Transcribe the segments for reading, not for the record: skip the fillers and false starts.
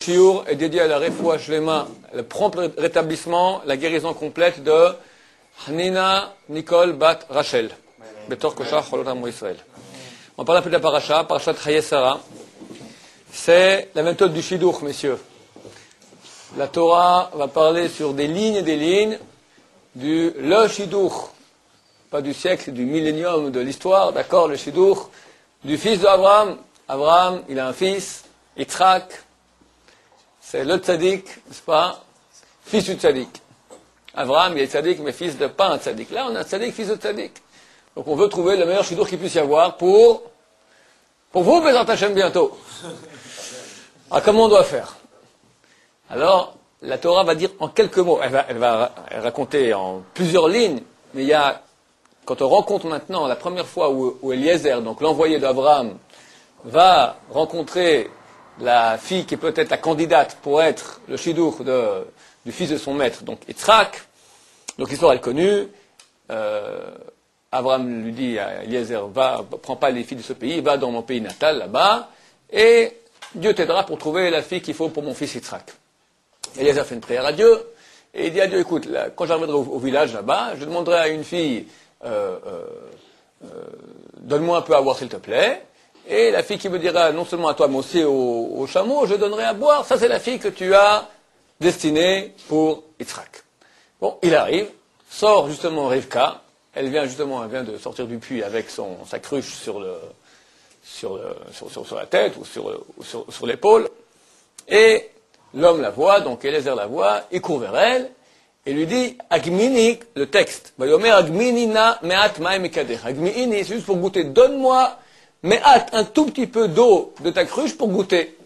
shiur est dédié à la refoua shlema, le prompt rétablissement, la guérison complète de Hanina Nicole Bat Rachel. Betor Koshach Cholot Amo Israël. On parle un peu de la paracha, parachat Chayei Sarah. C'est la méthode du shidduch, messieurs. La Torah va parler sur des lignes du le shidduch, pas du siècle, du millénium de l'histoire, d'accord, le shidduch, du fils d'Abraham. Abraham, il a un fils, Yitzhak, c'est le tzaddik, n'est-ce pas, fils du tzaddik. Abraham, il est tzaddik, mais fils de pas un tzaddik. Là, on a un tzaddik, fils de tzaddik. Donc on veut trouver le meilleur shidduch qu'il puisse y avoir pour vous, Bézat Hashem, bientôt. Alors, comment on doit faire? Alors, la Torah va dire en quelques mots, elle va raconter en plusieurs lignes, mais il y a, quand on rencontre maintenant la première fois où Eliezer, donc l'envoyé d'Abraham, va rencontrer la fille qui est peut-être la candidate pour être le shidduch du fils de son maître, donc Yitzhak. Donc l'histoire est connue. Abraham lui dit à Eliezer, prends pas les filles de ce pays, va dans mon pays natal là-bas, et Dieu t'aidera pour trouver la fille qu'il faut pour mon fils Yitzhak. Eliezer fait une prière à Dieu, et il dit à Dieu, écoute, là, quand j'arriverai au village là-bas, je demanderai à une fille, donne-moi un peu à boire s'il te plaît, et la fille qui me dira non seulement à toi, mais aussi au chameau, je donnerai à boire. Ça, c'est la fille que tu as destinée pour Yitzhak. Bon, il arrive, sort justement Rivka. Elle vient de sortir du puits avec sa cruche sur la tête ou sur l'épaule. Et l'homme la voit, donc Eliezer la voit, il court vers elle et lui dit Agmini, le texte. Vayomer Agminina me'at ma'im mikadech. Agmini, c'est juste pour goûter. Donne-moi un tout petit peu d'eau de ta cruche pour goûter.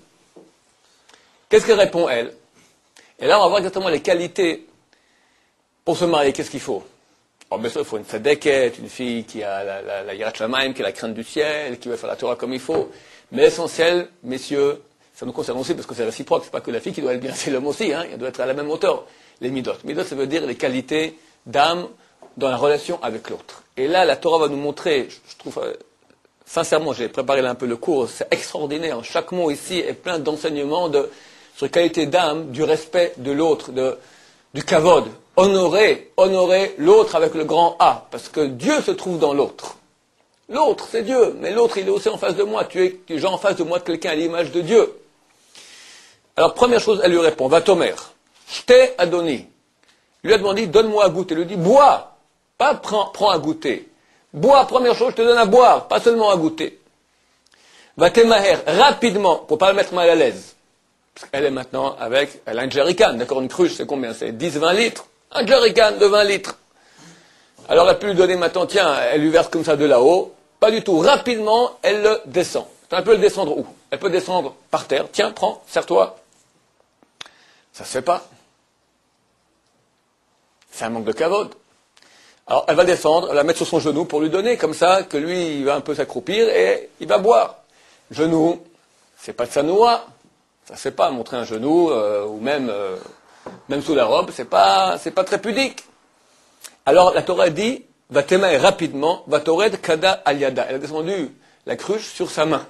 Qu'est-ce qu'elle répond, elle? Et là, on va voir exactement les qualités pour se marier. Qu'est-ce qu'il faut? Alors, bien sûr, il faut une tzedeket, une fille qui a la yirat shamayim, qui a la crainte du ciel, qui va faire la Torah comme il faut. Mais l'essentiel, messieurs, ça nous concerne aussi parce que c'est réciproque. C'est pas que la fille qui doit être bien, c'est l'homme aussi, hein. Il doit être à la même hauteur. Les midot. Midot, ça veut dire les qualités d'âme dans la relation avec l'autre. Et là, la Torah va nous montrer, je trouve, sincèrement, j'ai préparé là un peu le cours, c'est extraordinaire. Chaque mot ici est plein d'enseignements sur les qualités d'âme, du respect de l'autre, du kavod. Honorer l'autre avec le grand A, parce que Dieu se trouve dans l'autre. L'autre, c'est Dieu, mais l'autre, il est aussi en face de moi. Tu es déjà en face de moi de quelqu'un à l'image de Dieu. Alors, première chose, elle lui répond, va Tomer, Shte Adoni. Il lui a demandé, donne-moi à goûter. Il lui dit, bois, pas prends à goûter. Bois, première chose, je te donne à boire, pas seulement à goûter. Va Temaher, rapidement, pour pas le mettre mal à l'aise. Parce qu'elle est maintenant elle a un jerrycan, d'accord, une cruche, c'est combien? C'est 10-20 litres. Un jerrycan de 20 litres. Alors elle peut lui donner maintenant, tiens, elle lui verse comme ça de là-haut. Pas du tout. Rapidement, elle le descend. Elle peut le descendre où? Elle peut descendre par terre. Tiens, prends, serre-toi. Ça se fait pas. C'est un manque de kavod. Alors elle va descendre, elle va mettre sur son genou pour lui donner, comme ça, que lui, il va un peu s'accroupir et il va boire. Genou, c'est pas de sa noix. Ça se fait pas, montrer un genou, ou même sous la robe, c'est pas très pudique. Alors la Torah dit, va t'aimer rapidement, va t'ored kada aliada. Elle a descendu la cruche sur sa main.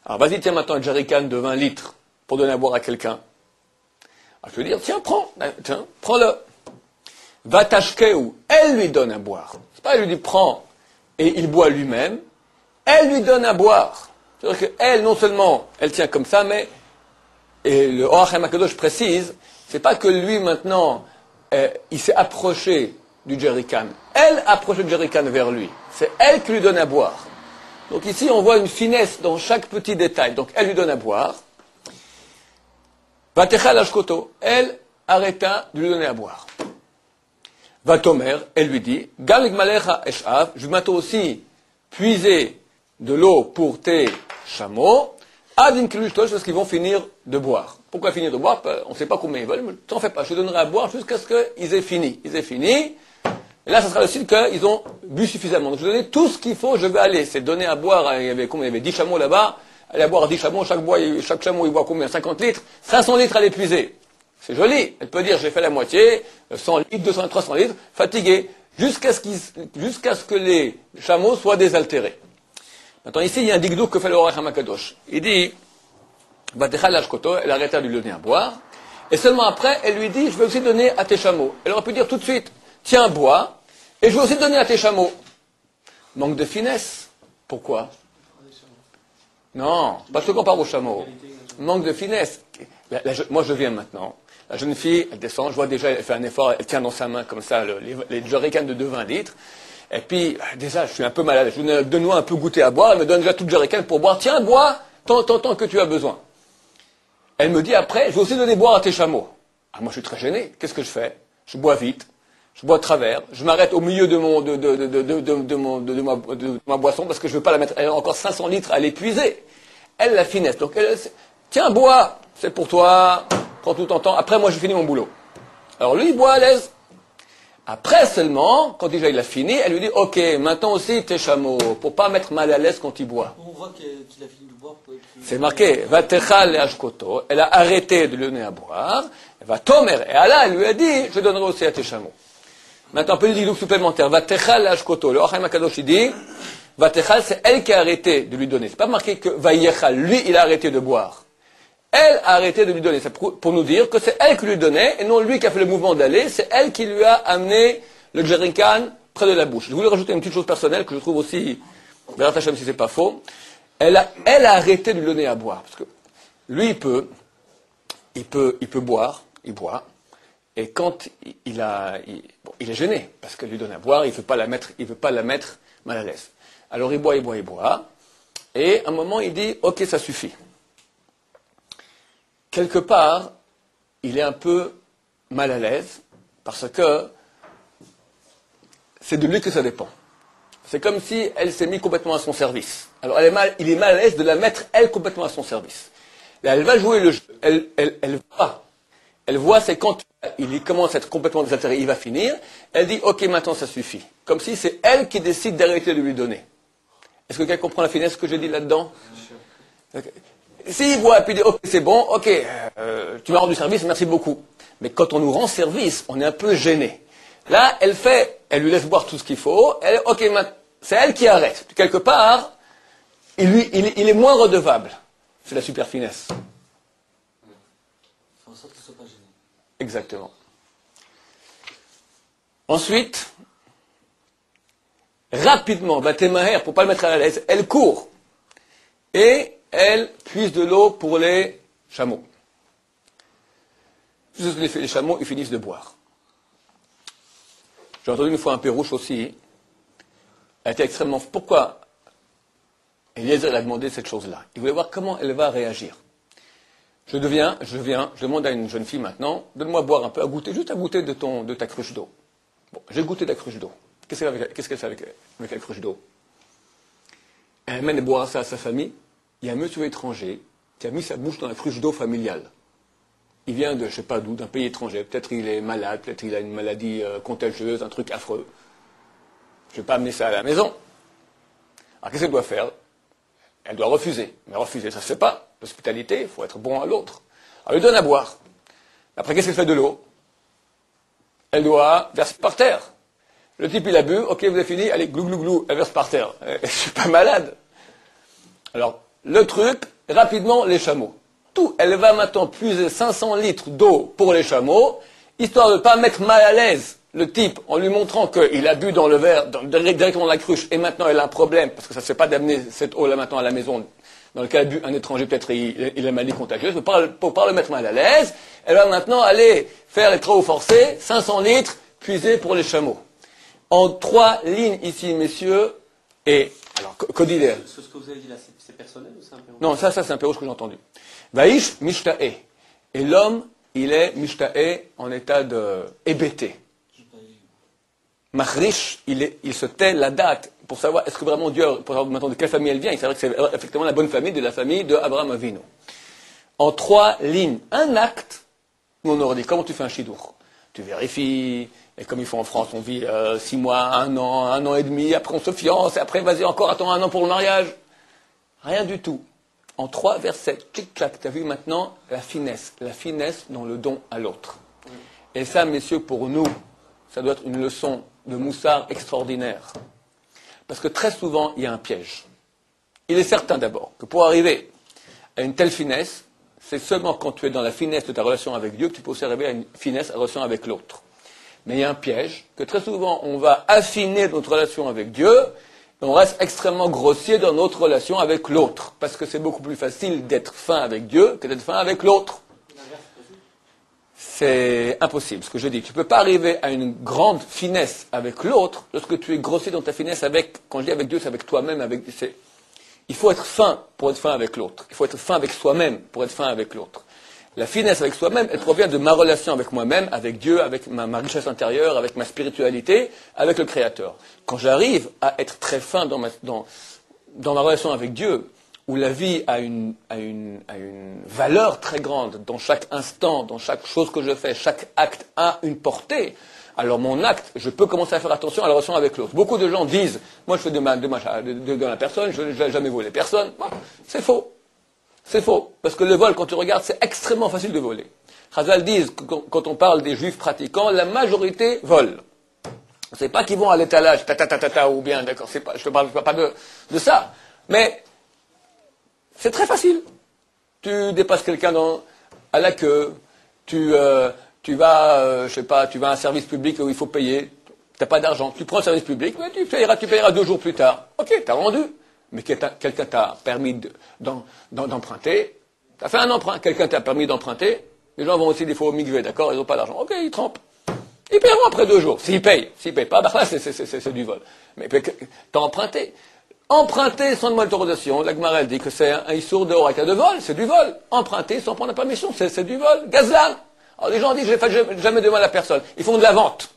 Alors vas-y, tiens maintenant un jerrycan de 20 litres pour donner à boire à quelqu'un. Alors je veux dire, tiens, prends-le. Va tashkeu, elle lui donne à boire. C'est pas elle lui dit prends et il boit lui-même, elle lui donne à boire. C'est-à-dire qu'elle, non seulement, elle tient comme ça, mais, et le Orach HaKadosh précise, c'est pas que lui, maintenant, il s'est approché du jerrycan. Elle approche le jerrycan vers lui. C'est elle qui lui donne à boire. Donc ici, on voit une finesse dans chaque petit détail. Donc, elle lui donne à boire. Vatechal ashkoto. Elle arrêta de lui donner à boire. Vatomer, elle lui dit, Galig malecha eshav, je vais maintenant aussi puiser de l'eau pour tes chameaux, Adim Kilushtosh, parce qu'ils vont finir de boire. Pourquoi finir de boire? On ne sait pas combien ils veulent, mais t'en fais pas, je te donnerai à boire jusqu'à ce qu'ils aient fini. Ils aient fini, et là, ça sera le signe qu'ils ont bu suffisamment. Donc, je vais donner tout ce qu'il faut, je vais aller. C'est donner à boire, il y avait 10 chameaux là-bas, aller à boire 10 chameaux, chaque chameau, il boit combien? 50 litres? 500 litres à l'épuiser. C'est joli. Elle peut dire, j'ai fait la moitié, 100 litres, 200, 300 litres, fatigué, jusqu'à ce que les chameaux soient désaltérés. Maintenant, ici, il y a un digdouk que fait le Orach HaKadosh. Il dit, Vatechal l'ashkoto, elle arrêta de lui donner à boire. Et seulement après, elle lui dit, je vais aussi donner à tes chameaux. Elle aurait pu dire tout de suite, tiens, bois, et je vais aussi donner à tes chameaux. Manque de finesse. Pourquoi? Non, parce que compare aux chameaux. Manque de finesse. Moi, je viens maintenant. La jeune fille, elle descend, je vois déjà, elle fait un effort, elle tient dans sa main comme ça les jerrycans de 20 litres. Et puis, déjà, je suis un peu malade. Je lui donne-moi un peu goûter à boire. Elle me donne déjà tout le jerrycan pour boire. Tiens, bois, tant que tu as besoin. Elle me dit après, je vais aussi donner boire à tes chameaux. Ah, moi, je suis très gêné. Qu'est-ce que je fais? Je bois vite. Je bois de travers. Je m'arrête au milieu de ma boisson parce que je ne veux pas la mettre. Elle a encore 500 litres à l'épuiser. Elle, la finesse. Donc, tiens, bois. C'est pour toi. Prends tout ton temps. Après, moi, j'ai fini mon boulot. Alors, lui, il boit à l'aise. Après seulement, quand déjà il a fini, elle lui dit, ok, maintenant aussi tes chameaux, pour pas mettre mal à l'aise quand il boit. On voit qu'il a fini de boire. C'est marqué, Vatechal l'ashkoto, elle a arrêté de lui donner à boire, va tomer, et Allah lui a dit, je donnerai aussi à tes chameaux. Maintenant, un peu de dialogue supplémentaire, Vatechal l'ashkoto, le Ochaim HaKadosh il dit, Vatechal c'est elle qui a arrêté de lui donner. C'est pas marqué que Vayechal, lui il a arrêté de boire. Elle a arrêté de lui donner. C'est pour nous dire que c'est elle qui lui donnait, et non lui qui a fait le mouvement d'aller, c'est elle qui lui a amené le jerrycan près de la bouche. Je voulais rajouter une petite chose personnelle que je trouve aussi, Berat Hashem si c'est pas faux. Elle a arrêté de lui donner à boire. Parce que lui, il peut boire, il boit, et quand il est gêné, parce qu'elle lui donne à boire, il veut pas la mettre mal à l'aise. Alors il boit, et à un moment il dit, ok, ça suffit. Quelque part, il est un peu mal à l'aise, parce que c'est de lui que ça dépend. C'est comme si elle s'est mise complètement à son service. Alors il est mal à l'aise de la mettre, elle, complètement à son service. Là, elle va jouer le jeu, elle voit, c'est quand il commence à être complètement désintéressé, il va finir, elle dit, ok, maintenant ça suffit. Comme si c'est elle qui décide d'arrêter de lui donner. Est-ce que quelqu'un comprend la finesse que j'ai dit là-dedans? Okay. S'il boit et puis dit, ok, c'est bon, ok, tu m'as rendu service, merci beaucoup. Mais quand on nous rend service, on est un peu gêné. Là, elle lui laisse boire tout ce qu'il faut, ok, c'est elle qui arrête. Quelque part, il est moins redevable. C'est la super finesse. Faire en sorte qu'il ne soit pas gêné. Exactement. Ensuite, rapidement, Batemaher, pour ne pas le mettre à l'aise, elle court. Et elle puise de l'eau pour les chameaux. Les chameaux, ils finissent de boire. J'ai entendu une fois un pérouche aussi. Elle était extrêmement... Pourquoi Eliezer a demandé cette chose-là? Il voulait voir comment elle va réagir. Je demande à une jeune fille maintenant, donne-moi boire un peu, juste à goûter de ta cruche d'eau. Bon, j'ai goûté de la cruche d'eau. Qu'est-ce qu'elle fait avec la cruche d'eau? Elle amène boire ça à sa famille. Il y a un monsieur étranger qui a mis sa bouche dans la cruche d'eau familiale. Il vient de, je ne sais pas d'où, d'un pays étranger. Peut-être il est malade, peut-être il a une maladie contagieuse, un truc affreux. Je ne vais pas amener ça à la maison. Alors qu'est-ce qu'elle doit faire? Elle doit refuser. Mais refuser, ça ne se fait pas. L'hospitalité, il faut être bon à l'autre. Alors elle lui donne à boire. Après, qu'est-ce qu'elle fait de l'eau? Elle doit verser par terre. Le type, il a bu, ok, vous avez fini, allez, glou, glou, glou, elle verse par terre. Je ne suis pas malade. Alors, le truc, rapidement, les chameaux. Elle va maintenant puiser 500 litres d'eau pour les chameaux, histoire de ne pas mettre mal à l'aise le type en lui montrant qu'il a bu dans le verre, directement dans la cruche, et maintenant elle a un problème, parce que ça ne se fait pas d'amener cette eau-là maintenant à la maison, dans lequel a bu un étranger, peut-être il a maladie contagieuse, pour ne pas le mettre mal à l'aise, elle va maintenant aller faire les travaux forcés, 500 litres, puiser pour les chameaux. En 3 lignes ici, messieurs, et... Alors, Codider. Ce que vous avez dit là, c'est personnel ou c'est un pérouche? Non, ça c'est un pérouche que j'ai entendu. Vaïsh mishta'e. Et l'homme, il est mishta'e en état de hébété. Mahrish, il se tait la date pour savoir est-ce que vraiment Dieu, pour savoir maintenant de quelle famille elle vient. Il s'avère que c'est effectivement la bonne famille de la famille de Abraham Avinu. En 3 lignes, un acte, nous on aurait dit, comment tu fais un chidour? Tu vérifies, et comme il faut en France, on vit 6 mois, 1 an et demi, après on se fiance, et après vas-y encore, attends 1 an pour le mariage. Rien du tout. En 3 versets, tic-tac, tu as vu maintenant la finesse dans le don à l'autre. Et ça, messieurs, pour nous, ça doit être une leçon de moussard extraordinaire. Parce que très souvent, il y a un piège. Il est certain d'abord que pour arriver à une telle finesse, C'est seulement quand tu es dans la finesse de ta relation avec Dieu que tu peux aussi arriver à une finesse à la relation avec l'autre. Mais il y a un piège, que très souvent on va affiner notre relation avec Dieu, et on reste extrêmement grossier dans notre relation avec l'autre. Parce que c'est beaucoup plus facile d'être fin avec Dieu que d'être fin avec l'autre. C'est impossible, ce que je dis. Tu ne peux pas arriver à une grande finesse avec l'autre lorsque tu es grossier dans ta finesse avec, quand je dis avec Dieu, c'est avec toi-même. Il faut être fin pour être fin avec l'autre. Il faut être fin avec soi-même pour être fin avec l'autre. La finesse avec soi-même, elle provient de ma relation avec moi-même, avec Dieu, avec ma richesse intérieure, avec ma spiritualité, avec le Créateur. Quand j'arrive à être très fin dans ma relation avec Dieu, où la vie a une valeur très grande dans chaque instant, dans chaque chose que je fais, chaque acte a une portée, alors mon acte, je peux commencer à faire attention à la relation avec l'autre. Beaucoup de gens disent, moi je fais de la personne, je n'ai jamais volé personne. Bon, c'est faux. C'est faux. Parce que le vol, quand tu regardes, c'est extrêmement facile de voler. Chazal disent que quand on parle des juifs pratiquants, la majorité vole. C'est pas qu'ils vont à l'étalage, ou bien, d'accord, je ne parle pas de ça. Mais c'est très facile. Tu dépasses quelqu'un à la queue, tu vas, je sais pas, tu vas à un service public où il faut payer, tu n'as pas d'argent, tu prends le service public, mais tu payeras 2 jours plus tard. Ok, tu as rendu. Mais quelqu'un t'a permis d'emprunter, tu as fait un emprunt, quelqu'un t'a permis d'emprunter, les gens vont aussi des fois au mikvé, d'accord, ils n'ont pas d'argent. Ok, ils trempent. Ils paieront après 2 jours. S'ils payent pas, bah là, c'est du vol. Mais t'as emprunté. Emprunter sans demander d'autorisation, la Gemara dit que c'est un issour de horaïta de vol, c'est du vol. Emprunter sans prendre la permission, c'est du vol. Gazlan. Alors les gens disent, je ne fais jamais de mal à personne. Ils font de la vente.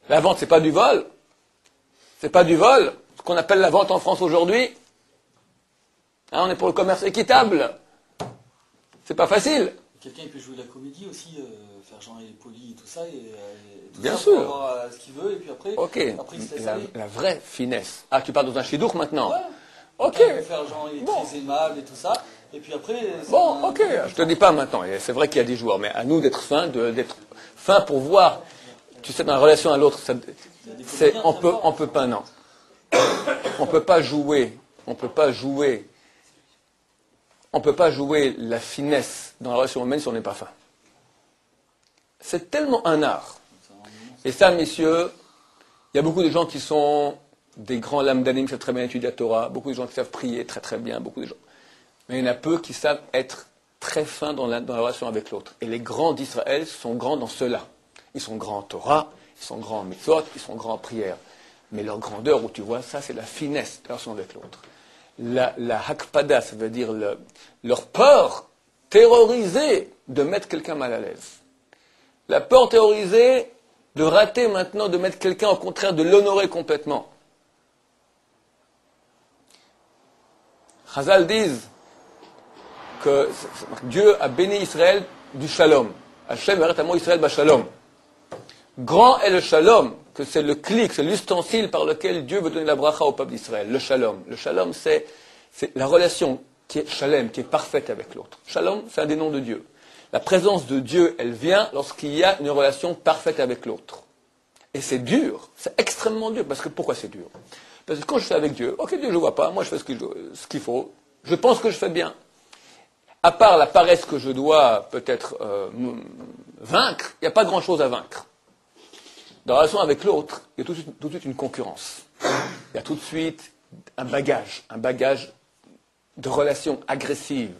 La vente, c'est pas du vol. C'est pas du vol. Ce qu'on appelle la vente en France aujourd'hui. Hein, on est pour le commerce équitable. C'est pas facile. Quelqu'un il peut jouer la comédie aussi, faire genre il est poli et tout ça, et tout Bien ça sûr. pour avoir ce qu'il veut, et puis après, après il se laisse aller. La vraie finesse. Ah, tu parles dans un chidouk maintenant. Ouais. Ok. Il peut faire genre il est très aimable et tout ça, et puis après... Bon, ok, je te dis pas maintenant. Et c'est vrai qu'il y a des joueurs, mais à nous d'être fins pour voir. Tu sais, dans la relation à l'autre, on peut pas, non. On peut pas jouer la finesse dans la relation humaine si on n'est pas fin. C'est tellement un art. Et ça, messieurs, il y a beaucoup de gens qui sont des grands lamdanim qui savent très bien étudier la Torah, beaucoup de gens qui savent prier très très bien, beaucoup de gens. Mais il y en a peu qui savent être très fins dans la relation avec l'autre. Et les grands d'Israël sont grands dans cela. Ils sont grands en Torah, ils sont grands en mitzvot, ils sont grands en prière. Mais leur grandeur, où tu vois, ça c'est la finesse de la relation avec l'autre. La hakpada, ça veut dire leur peur terrorisée de mettre quelqu'un mal à l'aise. La peur terrorisée de rater maintenant, de mettre quelqu'un au contraire, de l'honorer complètement. Chazal disent que Dieu a béni Israël du shalom. Hashem eret amo Israël b'shalom. Grand est le shalom, que c'est le clic, c'est l'ustensile par lequel Dieu veut donner la bracha au peuple d'Israël. Le shalom. Le shalom, c'est la relation qui est shalem, qui est parfaite avec l'autre. Shalom, c'est un des noms de Dieu. La présence de Dieu, elle vient lorsqu'il y a une relation parfaite avec l'autre. Et c'est dur, c'est extrêmement dur. Parce que pourquoi c'est dur? Parce que quand je fais avec Dieu, ok, Dieu je ne vois pas, moi je fais ce qu'il faut, je pense que je fais bien. À part la paresse que je dois peut-être vaincre, il n'y a pas grand-chose à vaincre. Dans la relation avec l'autre, il y a tout de suite une concurrence. Il y a tout de suite un bagage de relations agressives,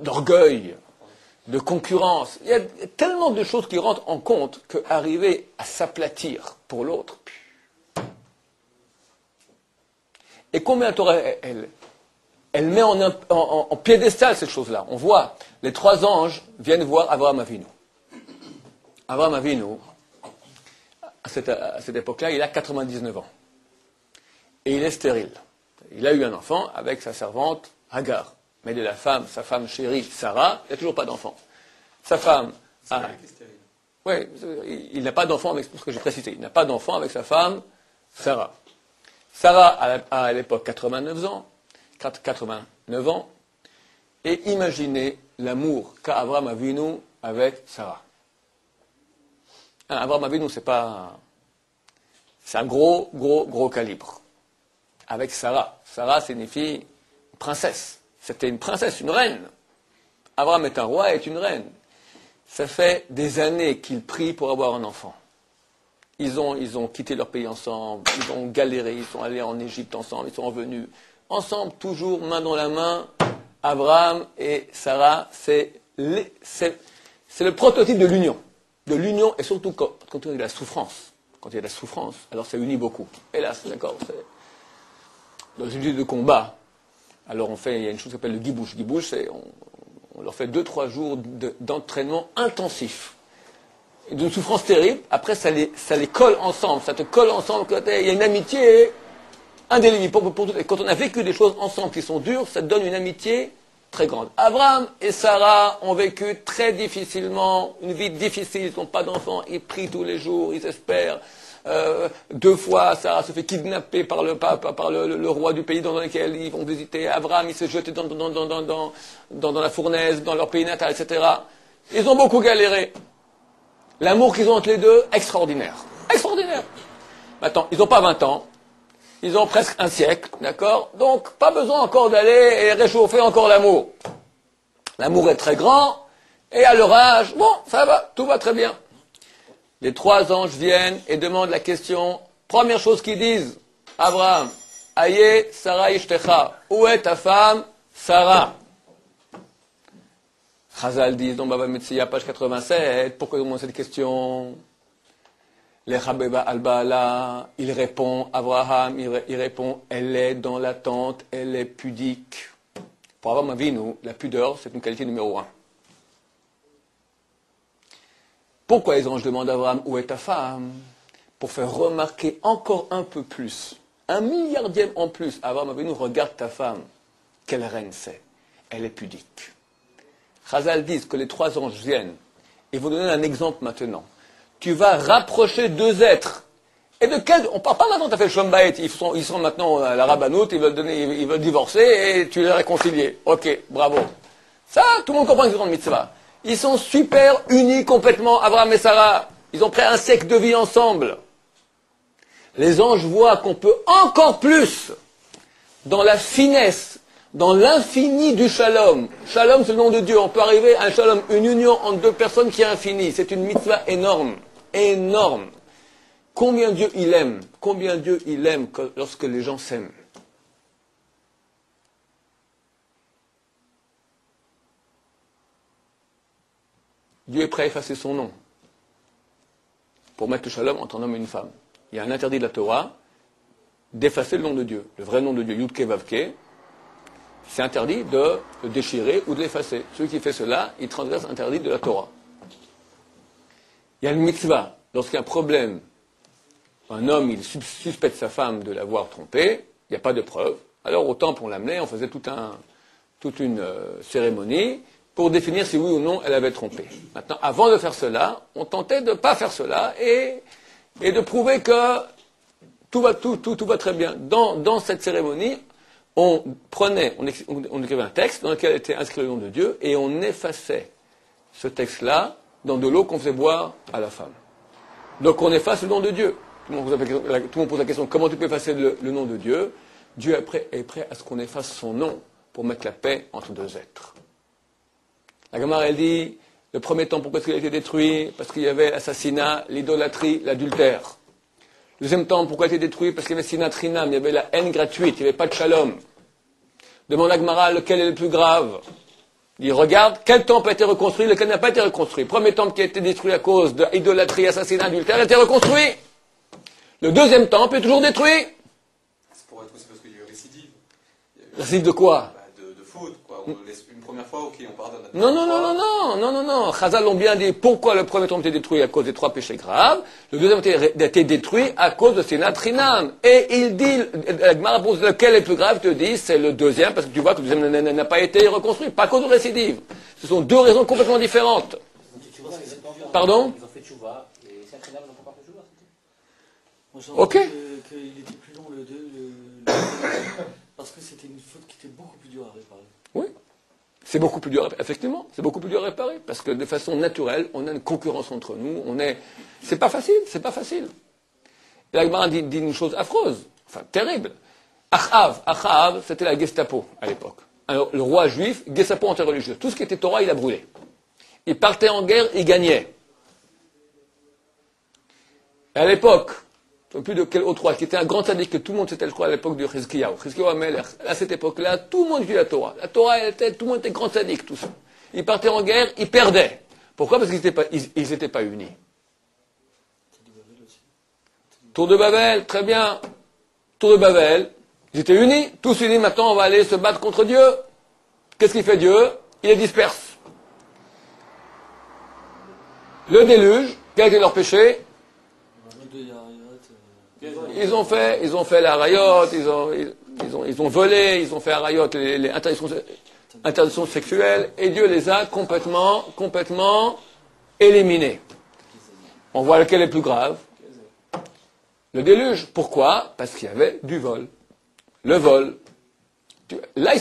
d'orgueil, de concurrence. Il y a tellement de choses qui rentrent en compte qu'arriver à s'aplatir pour l'autre. Et combien la Torah, elle met en piédestal cette chose-là. On voit, les 3 anges viennent voir Abraham Avinu. Abraham Avinu, à cette époque-là, il a 99 ans. Et il est stérile. Il a eu un enfant avec sa servante Hagar. Mais de sa femme chérie Sarah, il n'y a toujours pas d'enfant. Sa femme... Oui, il n'a pas d'enfant avec ce que j'ai précisé. Il n'a pas d'enfant avec sa femme Sarah. Sarah a à l'époque 89 ans. Et imaginez l'amour qu'a Abraham Avinu avec Sarah. Abraham Avinu, c'est un gros calibre. avec Sarah. Sarah signifie princesse. C'était une princesse, une reine. Abraham est un roi et est une reine. Ça fait des années qu'ils prient pour avoir un enfant. Ils ont quitté leur pays ensemble, ils ont galéré, ils sont allés en Égypte ensemble, ils sont revenus ensemble, toujours main dans la main. Abraham et Sarah, c'est le prototype de l'union. De l'union, et surtout quand il y a de la souffrance. Quand il y a de la souffrance, alors ça unit beaucoup. Hélas, d'accord, c'est dans une vie de combat. Alors il y a une chose qui s'appelle le gibouche. Gibouche, c'est on leur fait 2-3 jours d'entraînement intensif. D'une souffrance terrible, après ça les colle ensemble, ça te colle ensemble, il y a une amitié indélébile. Et quand on a vécu des choses ensemble qui sont dures, ça te donne une amitié très grande. Abraham et Sarah ont vécu très difficilement, une vie difficile, ils n'ont pas d'enfants, ils prient tous les jours, ils espèrent. 2 fois, Sarah se fait kidnapper par le roi du pays dans lequel ils vont visiter. Abraham, il s'est jeté dans la fournaise, dans leur pays natal, etc. Ils ont beaucoup galéré. L'amour qu'ils ont entre les deux, extraordinaire. Extraordinaire. Maintenant, ils n'ont pas 20 ans. Ils ont presque un siècle, d'accord? Donc, pas besoin encore d'aller et réchauffer encore l'amour. L'amour est très grand, et à leur âge, bon, ça va, tout va très bien. Les 3 anges viennent et demandent la question. Première chose qu'ils disent, Abraham, Aye, Sarah Ishtecha, où est ta femme, Sarah? Chazal dit dans Baba Metzia, page 87, pourquoi ils demandent cette question? Les Chabeba al-Baala, il répond, Abraham, il répond, elle est dans l'attente, elle est pudique. Pour Abraham Avinu, la pudeur, c'est une qualité numéro 1. Pourquoi les anges demandent à Abraham, où est ta femme? Pour faire remarquer encore un peu plus, 1 milliardième en plus, Abraham Avinu, regarde ta femme, quelle reine c'est, elle est pudique. Chazal dit que les 3 anges viennent, et vous donner un exemple maintenant. Tu vas rapprocher 2 êtres. Et de quel... On ne parle pas maintenant, tu as fait le Shalom Bayit, ils sont maintenant à la rabbanoute, ils veulent divorcer, et tu les réconcilies. Ok, bravo. Ça, tout le monde comprend qu'ils sont en mitzvah. Ils sont super unis complètement, Abraham et Sarah. Ils ont pris un siècle de vie ensemble. Les anges voient qu'on peut encore plus, dans la finesse, dans l'infini du shalom. Shalom, c'est le nom de Dieu. On peut arriver à un shalom, une union entre 2 personnes qui est infinie. C'est une mitzvah énorme. Énorme. Combien Dieu il aime lorsque les gens s'aiment. Dieu est prêt à effacer son nom pour mettre le shalom entre un homme et une femme. Il y a un interdit de la Torah d'effacer le nom de Dieu, le vrai nom de Dieu, Yudke Vavke. C'est interdit de le déchirer ou de l'effacer. Celui qui fait cela, il transgresse l'interdit de la Torah. Il y a une mitzvah. Lorsqu'il y a un problème, un homme, il suspecte sa femme de l'avoir trompé, il n'y a pas de preuve. Alors au temple, on l'amenait, on faisait toute une cérémonie pour définir si oui ou non elle avait trompé. Maintenant, avant de faire cela, on tentait de ne pas faire cela et de prouver que tout va très bien. Dans cette cérémonie, on écrivait un texte dans lequel était inscrit le nom de Dieu et on effaçait ce texte-là dans de l'eau qu'on faisait boire à la femme. Donc on efface le nom de Dieu. Tout le monde pose la question, comment tu peux effacer le nom de Dieu? Dieu est prêt à ce qu'on efface son nom pour mettre la paix entre 2 êtres. La Gemara, elle dit, le premier temple, pourquoi est-ce qu'il a été détruit? Parce qu'il y avait l'assassinat, l'idolâtrie, l'adultère. Le deuxième temple, pourquoi il a été détruit? Parce qu'il y avait sinatrinam, il y avait la haine gratuite, il n'y avait pas de shalom. Demande à Gemara lequel est le plus grave. Il dit, regarde, quel temple a été reconstruit, lequel n'a pas été reconstruit. Le premier temple qui a été détruit à cause d'idolâtrie, assassinat, adultère, a été reconstruit. Le deuxième temple est toujours détruit. C'est pour être aussi parce qu'il y a eu récidive. Récidive de quoi? De faute, quoi. On laisse une première fois, ok, on pardonne. Non. Chazal l'ont bien dit. Pourquoi le premier temple a été détruit? À cause des 3 péchés graves. Le deuxième a été détruit à cause de sinatrinam. Et il dit, la Gemara pose lequel est le plus grave, te dit, c'est le deuxième, parce que tu vois que le deuxième n'a pas été reconstruit. Pas à cause de récidive. Ce sont 2 raisons complètement différentes. Pardon? Ils ont fait tchouva, et sinatrinam n'ont pas fait tchouva. Moi, j'ai Ok. entendu qu'il était plus long le 2, parce que c'était une faute qui était beaucoup plus dure à réparer. Oui. C'est beaucoup plus dur, effectivement, c'est beaucoup plus dur à réparer, parce que de façon naturelle, on a une concurrence entre nous, c'est pas facile. Et la Gemara dit une chose affreuse, enfin terrible. Achav, c'était la Gestapo à l'époque. Alors, le roi juif, Gestapo anti-religieux. Tout ce qui était Torah, il a brûlé. Il partait en guerre, il gagnait. Et à l'époque, je ne sais plus de quel autre roi, qui était un grand sadique, que tout le monde c'était le roi à l'époque de Chizkiyahu. Chizkiyahu Amelech. À cette époque-là, tout le monde vit la Torah. La Torah, tout le monde était grand sadique, tout ça. Ils partaient en guerre, ils perdaient. Pourquoi? Parce qu'ils n'étaient pas unis. Tour de Babel, très bien. Tour de Babel, ils étaient unis, tous unis, maintenant on va aller se battre contre Dieu. Qu'est-ce qu'il fait Dieu? Il les disperse. Le déluge, quel était leur péché? Ils ont fait la rayot, ils ont volé, ils ont fait la rayot, les interdictions sexuelles, et Dieu les a complètement éliminés. On voit lequel est le plus grave. Le déluge. Pourquoi? Parce qu'il y avait du vol. Le vol. Là,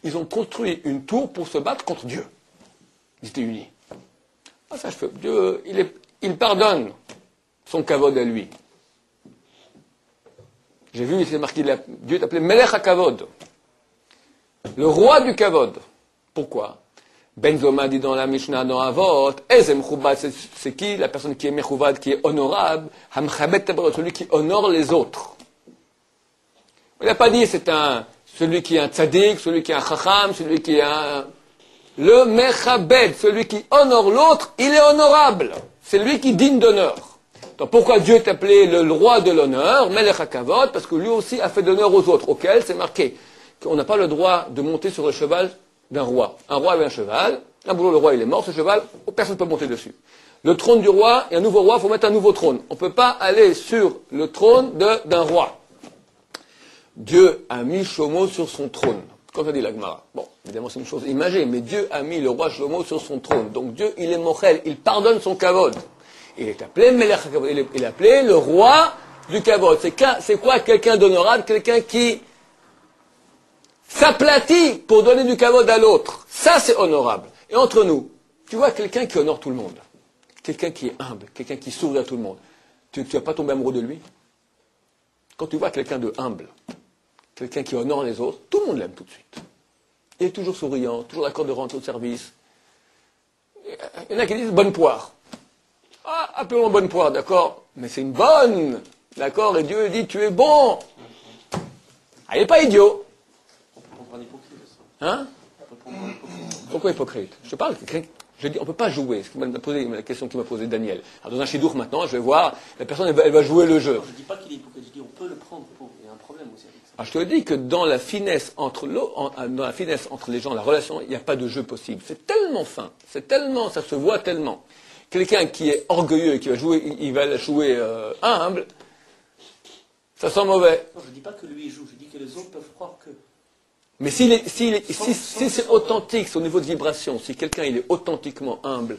ils ont construit une tour pour se battre contre Dieu. Ils étaient unis. Ah, ça, Dieu, il pardonne son kavod à lui. J'ai vu, c'est marqué, Dieu est appelé Melech HaKavod. Le roi du kavod. Pourquoi? Ben Zoma dit dans la Mishnah, dans Avot, Ezem Choubad, c'est qui? La personne qui est Mechoubad, qui est honorable, Hamchabet Tabarot, celui qui honore les autres. Il n'a pas dit celui qui est un tzaddik, celui qui est un chacham, celui qui est le Mechabed, celui qui honore l'autre, il est honorable. C'est lui qui digne d'honneur. Donc pourquoi Dieu est appelé le roi de l'honneur, Melech HaKavod? Parce que lui aussi a fait d'honneur aux autres, auquel c'est marqué qu'on n'a pas le droit de monter sur le cheval d'un roi. Un roi avait un cheval, un boulot, le roi il est mort, ce cheval, personne ne peut monter dessus. Le trône du roi, et un nouveau roi, il faut mettre un nouveau trône. On ne peut pas aller sur le trône d'un roi. Dieu a mis Shlomo sur son trône. Comme ça dit la Gemara. Bon, évidemment c'est une chose imagée, mais Dieu a mis le roi Shlomo sur son trône. Donc Dieu, il est mochel, il pardonne son kavod. Il est appelé Melech HaKavod, il est appelé le roi du kavod. C'est quoi quelqu'un d'honorable? Quelqu'un qui s'aplatit pour donner du kavod à l'autre. Ça, c'est honorable. Et entre nous, tu vois quelqu'un qui honore tout le monde, quelqu'un qui est humble, quelqu'un qui sourit à tout le monde, tu vas pas tomber amoureux de lui? Quand tu vois quelqu'un de humble, quelqu'un qui honore les autres, tout le monde l'aime tout de suite. Il est toujours souriant, toujours d'accord de rendre au service. Il y en a qui disent bonne poire. Ah, appelons bonne poire, d'accord, mais c'est une bonne, d'accord, et Dieu dit tu es bon. Ah, il n'est pas idiot. Hein? Pourquoi hypocrite? Je te parle, je dis, on ne peut pas jouer. La question qui m'a posée Daniel. Alors, dans un chidour maintenant, je vais voir, la personne, elle va jouer le jeu. Je ne dis pas qu'il est hypocrite, je dis on peut le prendre pour. Il y a un problème aussi avec ça. Alors, je te dis que dans la finesse entre les gens, la relation, il n'y a pas de jeu possible. C'est tellement fin, ça se voit tellement. Quelqu'un qui est orgueilleux et qui va jouer, il va jouer humble, ça sent mauvais. Non, je ne dis pas que lui joue, je dis que les autres peuvent croire que. Mais si c'est authentique, c'est au niveau de vibration, si quelqu'un il est authentiquement humble,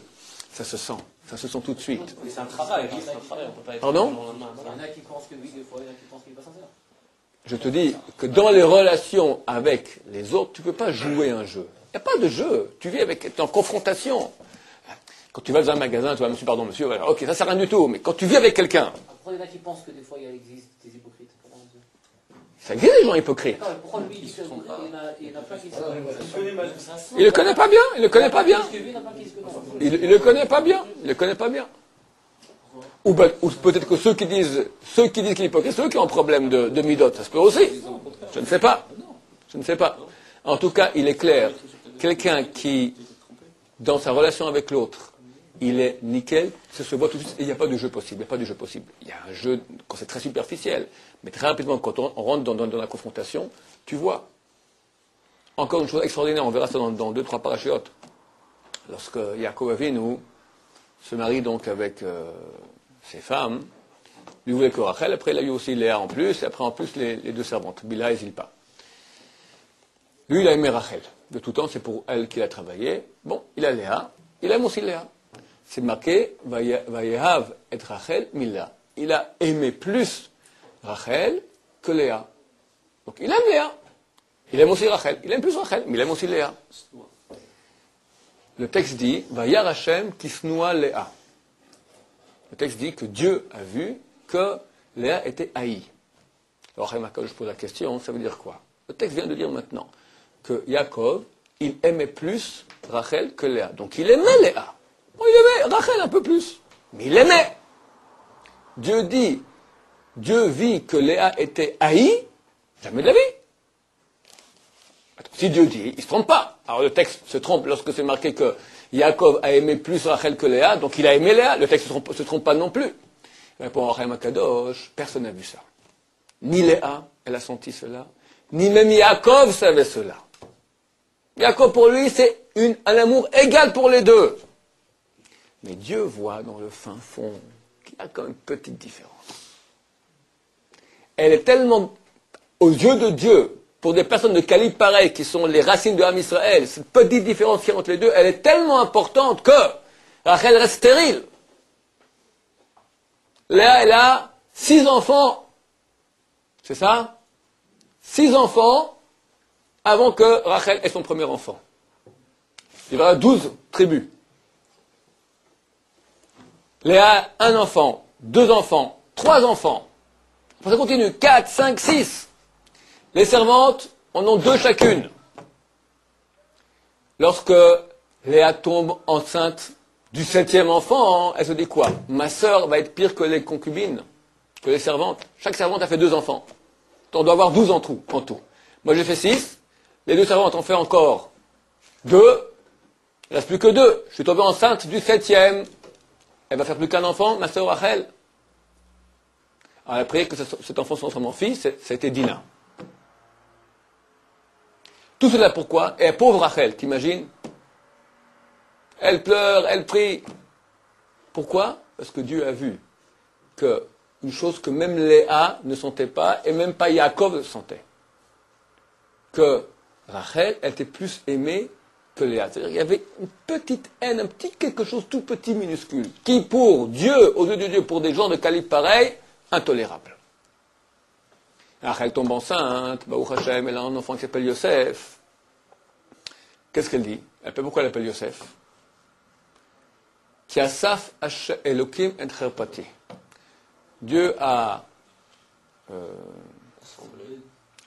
ça se sent tout de suite. Mais c'est un travail, c'est un travail, on peut pas être. Pardon? Il y en a qui pensent que oui, des fois, il y en a qui pensent qu'il n'est pas sincère. Je te dis que dans les relations avec les autres, tu ne peux pas jouer un jeu. Il n'y a pas de jeu. Tu vis tu es en confrontation. Quand tu vas dans un magasin, tu vas, monsieur, pardon, monsieur, voilà, ok, ça ne sert à rien du tout. Mais quand tu vis avec quelqu'un, Pourquoi il y en a qui pensent que des fois, il existe des hypocrites? ça existe des gens hypocrites. Non, mais pourquoi lui, il se trompe pas? Il y en a plein qui se Il ne le connaît pas bien, il ne le connaît pas bien. Lui, il y en a plein qui se connaissent. Il ne le connaît pas bien, il ne le connaît pas bien. Ou peut-être que ceux qui disent qu'il est hypocrite, c'est eux qui ont un problème de midot, ça se peut aussi. Je ne sais pas. Je ne sais pas. En tout cas, il est clair, quelqu'un qui, dans sa relation avec l'autre, il est nickel, ça se voit tout de suite, et il n'y a pas de jeu possible. Il n'y a pas de jeu possible. Il y a un jeu, quand c'est très superficiel, mais très rapidement, quand on rentre dans la confrontation, tu vois. Encore une chose extraordinaire, on verra ça dans 2-3 parachutes. Lorsque Yaakov Avinu se marie donc avec ses femmes, lui voulait que Rachel, après il a eu aussi Léa en plus, et après en plus les deux servantes, Bila et Zilpa. Lui, il a aimé Rachel. De tout temps, c'est pour elle qu'il a travaillé. Bon, il a Léa, il aime aussi Léa. C'est marqué, Vayehav et Rachel Mila. Il a aimé plus Rachel que Léa. Donc il aime Léa. Il aime aussi Rachel. Il aime plus Rachel, mais il aime aussi Léa. Le texte dit, Vayar Hashem kisnoa Léa. Le texte dit que Dieu a vu que Léa était haïe. Alors, quand je pose la question, ça veut dire quoi? Le texte vient de dire maintenant que Yaakov, il aimait plus Rachel que Léa. Donc il aimait Léa. Bon, il aimait Rachel un peu plus, mais il aimait. Dieu dit, Dieu vit que Léa était haïe, jamais de la vie. Si Dieu dit, il ne se trompe pas. Alors le texte se trompe lorsque c'est marqué que Yaakov a aimé plus Rachel que Léa, donc il a aimé Léa. Le texte ne se trompe pas non plus. Il répond à Chaim Akadosh, personne n'a vu ça. Ni Léa, elle a senti cela, ni même Yaakov savait cela. Yaakov, pour lui, c'est un amour égal pour les deux. Mais Dieu voit dans le fin fond qu'il y a quand même une petite différence. Elle est tellement, aux yeux de Dieu, pour des personnes de calibre pareil, qui sont les racines de l'âme Israël, cette petite différence qu'il y a entre les deux, elle est tellement importante que Rachel reste stérile. Léa, elle a 6 enfants. C'est ça? 6 enfants avant que Rachel ait son premier enfant. Il y aura 12 tribus. Léa, 1 enfant, 2 enfants, 3 enfants. Après ça continue, 4, 5, 6. Les servantes en ont 2 chacune. Lorsque Léa tombe enceinte du 7e enfant, elle se dit quoi? Ma sœur va être pire que les concubines, que les servantes. Chaque servante a fait 2 enfants. On doit avoir 12 en tout. Moi j'ai fait 6. Les 2 servantes ont fait encore 2. Il ne reste plus que 2. Je suis tombé enceinte du 7e. Elle va faire plus qu'un enfant, ma sœur Rachel. Alors elle a prié que cet enfant soit mon fils, c'était Dina. Tout cela pourquoi? Et la pauvre Rachel, t'imagines? Elle pleure, elle prie. Pourquoi? Parce que Dieu a vu que une chose que même Léa ne sentait pas, et même pas Yaakov ne sentait. Que Rachel était plus aimée que Léa. C'est-à-dire qu'il y avait une petite haine, un petit quelque chose tout petit, minuscule, qui pour Dieu, aux yeux de Dieu, pour des gens de calibre pareil, intolérable. Rachel tombe enceinte, Baruch Hashem, elle a un enfant qui s'appelle Yosef. Qu'est-ce qu'elle dit? Pourquoi elle appelle Yosef? Ki asaf Elokim et Cherpati. Dieu a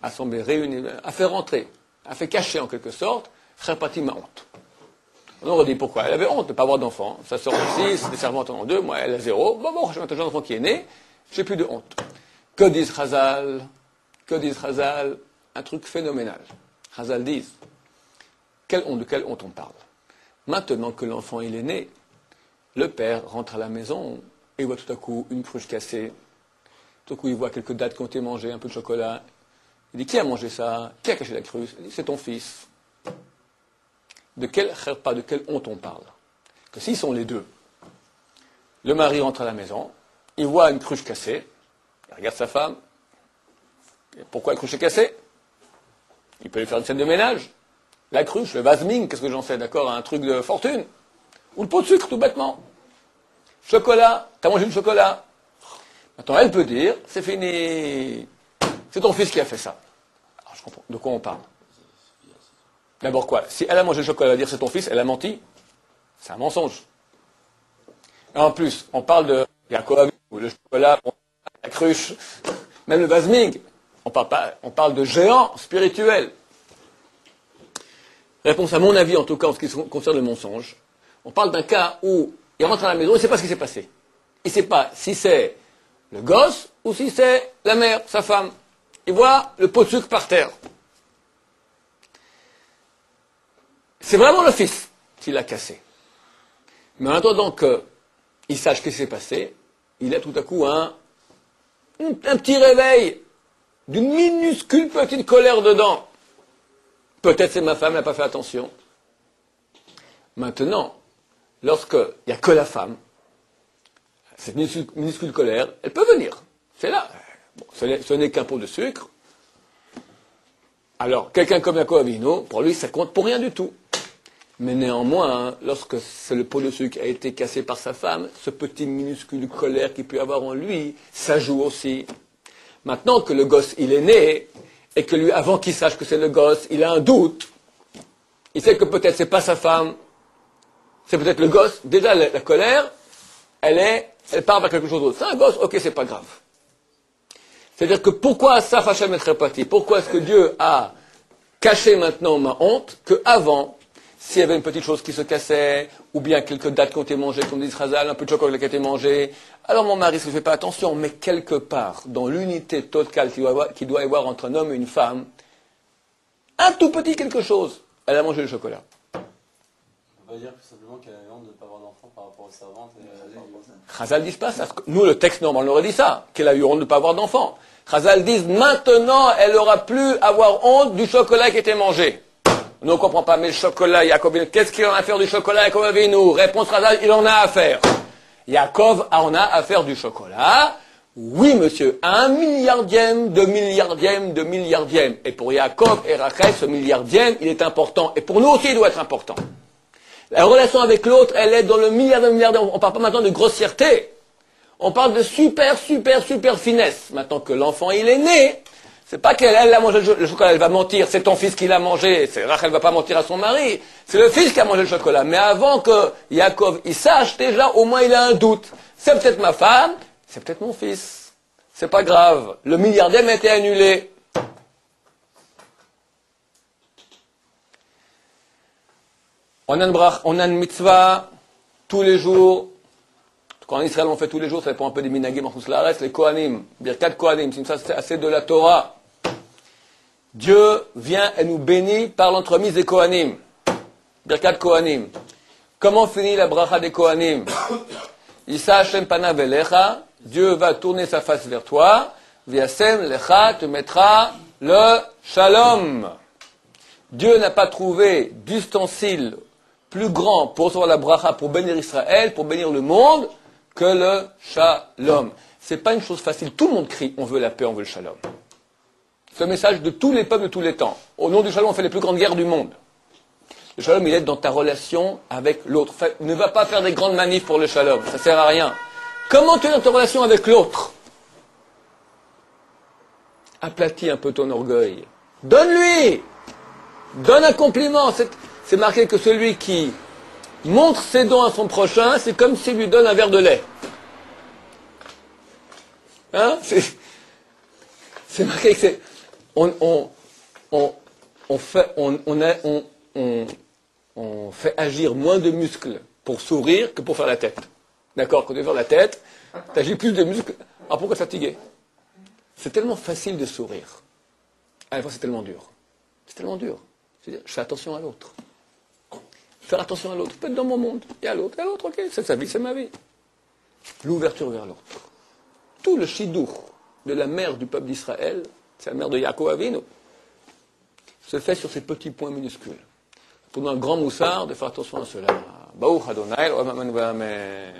assemblé, réuni, a fait rentrer, a fait cacher en quelque sorte, Cherpati ma honte. On aurait dit pourquoi? Elle avait honte de ne pas avoir d'enfant. Sa sœur en 6, des servantes en 2, moi elle a 0. Bon, j'ai un enfant qui est né, j'ai plus de honte. Que disent Chazal? Un truc phénoménal. Chazal disent, de quelle honte on parle? Maintenant que l'enfant il est né, le père rentre à la maison et il voit tout à coup une cruche cassée. Tout à coup il voit quelques dattes qui ont été mangées, un peu de chocolat. Il dit, qui a mangé ça? Qui a caché la cruche? Il dit, c'est ton fils. De quelle honte on parle? Que s'ils sont les deux, le mari rentre à la maison, il voit une cruche cassée, il regarde sa femme, pourquoi la cruche est cassée? Il peut lui faire une scène de ménage. La cruche, le vase ming, qu'est-ce que j'en sais, d'accord, un truc de fortune. Ou le pot de sucre, tout bêtement. Chocolat, t'as mangé du chocolat. Maintenant, elle peut dire, c'est fini, c'est ton fils qui a fait ça. Alors, je comprends, de quoi on parle? D'abord quoi? Si elle a mangé le chocolat, elle va dire c'est ton fils, elle a menti. C'est un mensonge. Et en plus, on parle de Yaakov, ou le chocolat, la cruche, même le vase ming. On parle de géants spirituels. Réponse à mon avis, en tout cas, en ce qui concerne le mensonge. On parle d'un cas où il rentre à la maison, il ne sait pas ce qui s'est passé. Il ne sait pas si c'est le gosse ou si c'est la mère, sa femme. Il voit le pot de sucre par terre. C'est vraiment le fils qui l'a cassé. Mais en attendant qu'il sache ce qui s'est passé, il a tout à coup un petit réveil d'une minuscule petite colère dedans. Peut-être c'est ma femme, elle n'a pas fait attention. Maintenant, lorsqu'il n'y a que la femme, cette minuscule colère, elle peut venir. C'est là. Bon, ce n'est qu'un pot de sucre. Alors, quelqu'un comme Yaakov Avinu, pour lui, ça compte pour rien du tout. Mais néanmoins, lorsque le pot de sucre a été cassé par sa femme, ce petit minuscule colère qu'il peut avoir en lui, ça joue aussi. Maintenant que le gosse, il est né, et que lui, avant qu'il sache que c'est le gosse, il a un doute, il sait que peut-être c'est pas sa femme, c'est peut-être le gosse. Déjà, la colère, elle part vers quelque chose d'autre. C'est un gosse, ok, c'est pas grave. C'est-à-dire que pourquoi Asaf Hashem et Trepati? Pourquoi est-ce que Dieu a caché maintenant ma honte qu'avant, s'il y avait une petite chose qui se cassait, ou bien quelques dates qui ont été mangées, comme dit Chazal, un peu de chocolat qui a été mangé, alors mon mari ne fait pas attention, mais quelque part, dans l'unité totale qu'il doit y avoir entre un homme et une femme, un tout petit quelque chose, elle a mangé le chocolat. On peut pas dire tout simplement qu'elle a honte de ne pas avoir d'enfant par rapport aux servantes et par rapport à ça. Chazal dit pas ça. Nous, le texte normal aurait dit ça, qu'elle a eu honte de ne pas avoir d'enfant. Chazal dit maintenant, elle n'aura plus avoir honte du chocolat qui était mangé. Nous, on ne comprend pas, mais le chocolat, Yaakov, qu'est-ce qu'il en a à faire du chocolat, Yaakov Avinu? Réponse Chazal, il en a à faire. Yaakov en a à faire du chocolat. Oui, monsieur, 1 milliardième de milliardième de milliardième. Et pour Yaakov et Rachel, ce milliardième, il est important. Et pour nous aussi, il doit être important. La relation avec l'autre, elle est dans le milliardième de milliardième. On ne parle pas maintenant de grossièreté. On parle de super finesse. Maintenant que l'enfant, il est né, c'est pas qu'elle a mangé le chocolat, elle va mentir. C'est ton fils qui l'a mangé. Rachel va pas mentir à son mari. C'est le fils qui a mangé le chocolat. Mais avant que Yaakov, il sache, déjà, au moins, il a un doute. C'est peut-être ma femme. C'est peut-être mon fils. C'est pas grave. Le milliardième a été annulé. On a une mitzvah tous les jours. Quand en Israël on fait tous les jours, ça dépend un peu des minagim en Chutz, les Kohanim, Birkat Kohanim, c'est assez de la Torah. Dieu vient et nous bénit par l'entremise des Kohanim. Birkat Kohanim. Comment finit la bracha des Kohanim? Isa Hashem panav elecha, Dieu va tourner sa face vers toi, Viasem lecha te mettra le shalom. Dieu n'a pas trouvé d'ustensile plus grand pour recevoir la bracha, pour bénir Israël, pour bénir le monde, que le shalom. C'est pas une chose facile. Tout le monde crie, on veut la paix, on veut le shalom. C'est le message de tous les peuples de tous les temps. Au nom du shalom, on fait les plus grandes guerres du monde. Le shalom, il est dans ta relation avec l'autre. Ne va pas faire des grandes manifs pour le shalom, ça sert à rien. Comment tu es dans ta relation avec l'autre? Aplatis un peu ton orgueil. Donne-lui! Donne un compliment. C'est marqué que celui qui montre ses dons à son prochain, c'est comme s'il lui donne un verre de lait. Hein? C'est marqué que c'est... On fait agir moins de muscles pour sourire que pour faire la tête. D'accord? Quand tu veux faire la tête, tu agis plus de muscles. Alors pourquoi fatiguer? C'est tellement facile de sourire. À la fois, c'est tellement dur. C'est tellement dur. C'est-à-dire, je fais attention à l'autre. Faire attention à l'autre. Je peux être dans mon monde. Il y a l'autre, ok. C'est sa vie, c'est ma vie. L'ouverture vers l'autre. Tout le chidour de la mère du peuple d'Israël, c'est la mère de Yaakov Avinu, se fait sur ces petits points minuscules. Pour nous, un grand moussard de faire attention à cela. Baruch Adonai, Amen.